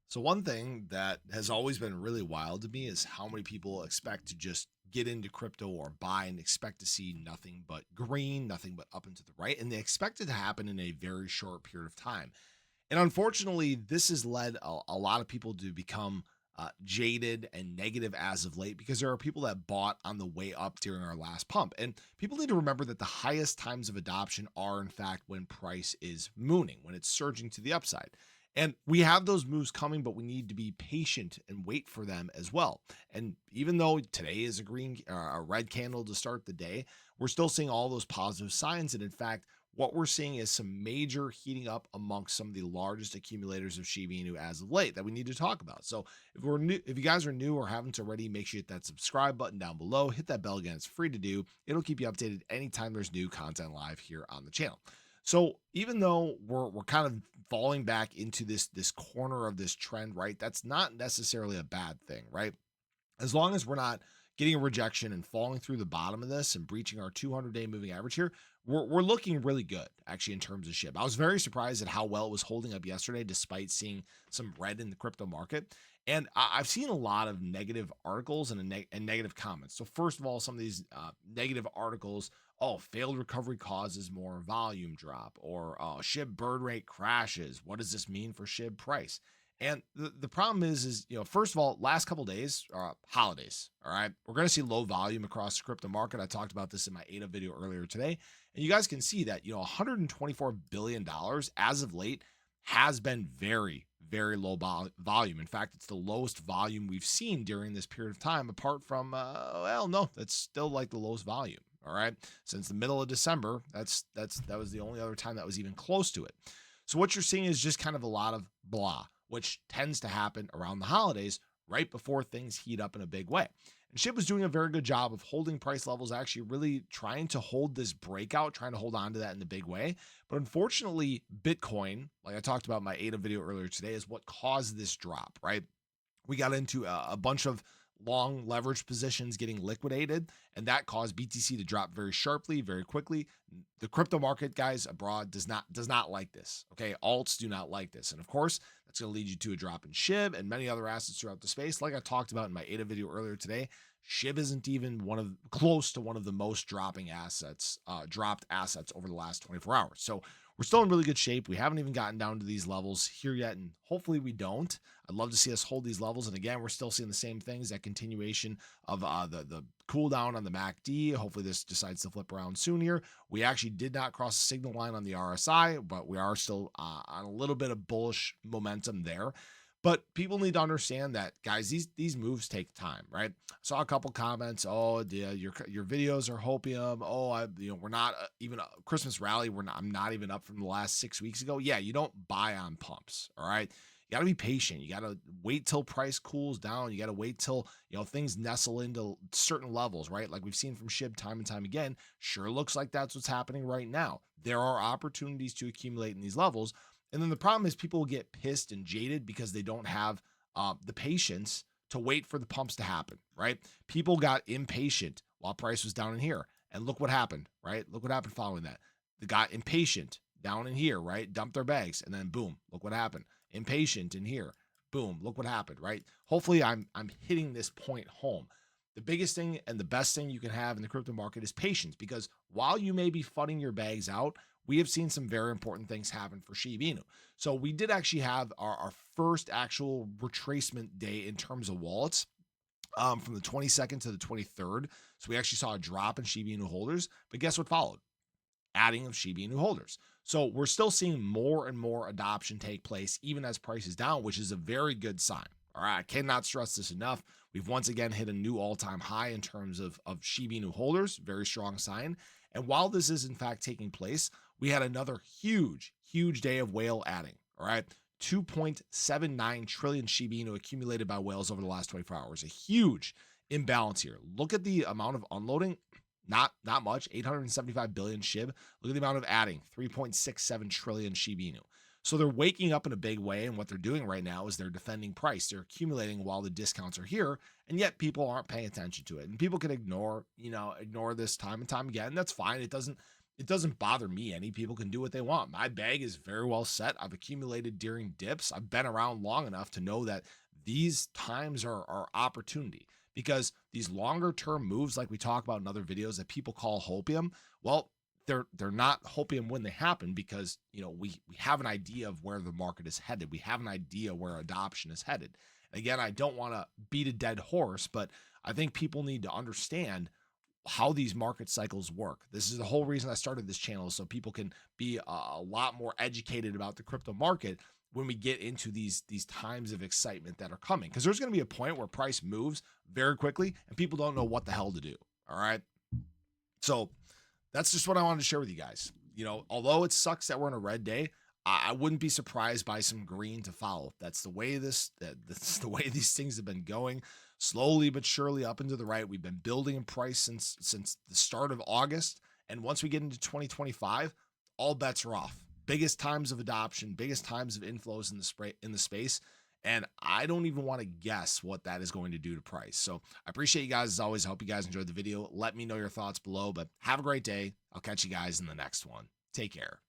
So one thing that has always been really wild to me is how many people expect to just get into crypto or buy and expect to see nothing but green, nothing but up and to the right, and they expect it to happen in a very short period of time. And unfortunately, this has led a lot of people to become jaded and negative as of late because there are people that bought on the way up during our last pump. And people need to remember that the highest times of adoption are, in fact, when price is mooning, when it's surging to the upside. And we have those moves coming, but we need to be patient and wait for them as well. And even though today is a red candle to start the day, we're still seeing all those positive signs. And in fact, what we're seeing is some major heating up amongst some of the largest accumulators of Shiba Inu as of late that we need to talk about. So if you guys are new or haven't already, make sure you hit that subscribe button down below, hit that bell again. It's free to do. It'll keep you updated anytime there's new content live here on the channel. So even though we're kind of falling back into this corner of this trend, right? That's not necessarily a bad thing, right? As long as we're not getting a rejection and falling through the bottom of this and breaching our 200-day moving average here, we're looking really good actually in terms of SHIB. I was very surprised at how well it was holding up yesterday, despite seeing some red in the crypto market. And I've seen a lot of negative articles and negative comments. So first of all, some of these negative articles, oh, failed recovery causes more volume drop, or SHIB burn rate crashes. What does this mean for SHIB price? And the problem is, first of all, last couple days, holidays. All right. We're going to see low volume across the crypto market. I talked about this in my ADA video earlier today. And you guys can see that, $124 billion as of late has been very, very low volume. In fact, it's the lowest volume we've seen during this period of time, apart from, no, that's still like the lowest volume. All right. Since the middle of December, that was the only other time that was even close to it. So what you're seeing is just kind of a lot of blah, which tends to happen around the holidays right before things heat up in a big way. And SHIB was doing a very good job of holding price levels, actually really trying to hold this breakout, trying to hold on to that in the big way. But unfortunately, Bitcoin, like I talked about in my ADA video earlier today, is what caused this drop, right? We got into a bunch of long leverage positions getting liquidated, and that caused BTC to drop very sharply, very quickly. The crypto market, guys, abroad does not like this. Okay, alts do not like this, and of course, that's going to lead you to a drop in SHIB and many other assets throughout the space. Like I talked about in my ADA video earlier today, SHIB isn't even close to one of the most dropped assets over the last 24 hours. So we're still in really good shape. We haven't even gotten down to these levels here yet, and hopefully we don't. I'd love to see us hold these levels. And again, we're still seeing the same things, that continuation of the cool down on the MACD. Hopefully this decides to flip around soon here. We actually did not cross the signal line on the RSI, but we are still on a little bit of bullish momentum there. But people need to understand that, guys, these moves take time, right? I saw a couple comments. Oh, yeah, your videos are hopium. Oh, we're not even a Christmas rally. I'm not even up from the last 6 weeks ago. Yeah, you don't buy on pumps. All right. You got to be patient. You got to wait till price cools down. You got to wait till, things nestle into certain levels, right? Like we've seen from SHIB time and time again. Sure looks like that's what's happening right now. There are opportunities to accumulate in these levels. And then the problem is people get pissed and jaded because they don't have the patience to wait for the pumps to happen, right? People got impatient while price was down in here. And look what happened, right? Look what happened following that. They got impatient down in here, right? Dumped their bags. And then boom, look what happened. Impatient in here. Boom, look what happened, right? Hopefully I'm hitting this point home. The biggest thing and the best thing you can have in the crypto market is patience, because while you may be funding your bags out, we have seen some very important things happen for Shiba Inu. So we did actually have our first actual retracement day in terms of wallets from the 22nd to the 23rd. So we actually saw a drop in Shiba Inu holders, but guess what followed? Adding of Shiba Inu holders. So we're still seeing more and more adoption take place, even as price is down, which is a very good sign. All right, I cannot stress this enough. We've once again hit a new all-time high in terms of Shiba Inu holders, very strong sign. And while this is in fact taking place, we had another huge day of whale adding. All right, 2.79 trillion Shiba Inu accumulated by whales over the last 24 hours. A huge imbalance here. Look at the amount of unloading. Not much, 875 billion SHIB. Look at the amount of adding, 3.67 trillion Shiba Inu. So they're waking up in a big way, and what they're doing right now is they're defending price. They're accumulating while the discounts are here, and yet people aren't paying attention to it. And people can ignore this time and time again. That's fine. It doesn't It doesn't bother me any. People can do what they want. My bag is very well set. I've accumulated during dips. I've been around long enough to know that these times are opportunity, because these longer term moves, like we talk about in other videos that people call hopium, well, they're not hopium when they happen, because we have an idea of where the market is headed. We have an idea where adoption is headed. Again, I don't want to beat a dead horse, but I think people need to understand how these market cycles work. This is the whole reason I started this channel, so people can be a lot more educated about the crypto market when we get into these times of excitement that are coming, because there's going to be a point where price moves very quickly and people don't know what the hell to do. All right, so that's just what I wanted to share with you guys. Although it sucks that we're on a red day, I wouldn't be surprised by some green to follow. That's the way that's the way these things have been going, slowly but surely up into the right. We've been building in price since the start of August, and once we get into 2025, all bets are off. Biggest times of adoption, biggest times of inflows in the space, and I don't even want to guess what that is going to do to price. So I appreciate you guys as always. I hope you guys enjoyed the video. Let me know your thoughts below, but have a great day. I'll catch you guys in the next one. Take care.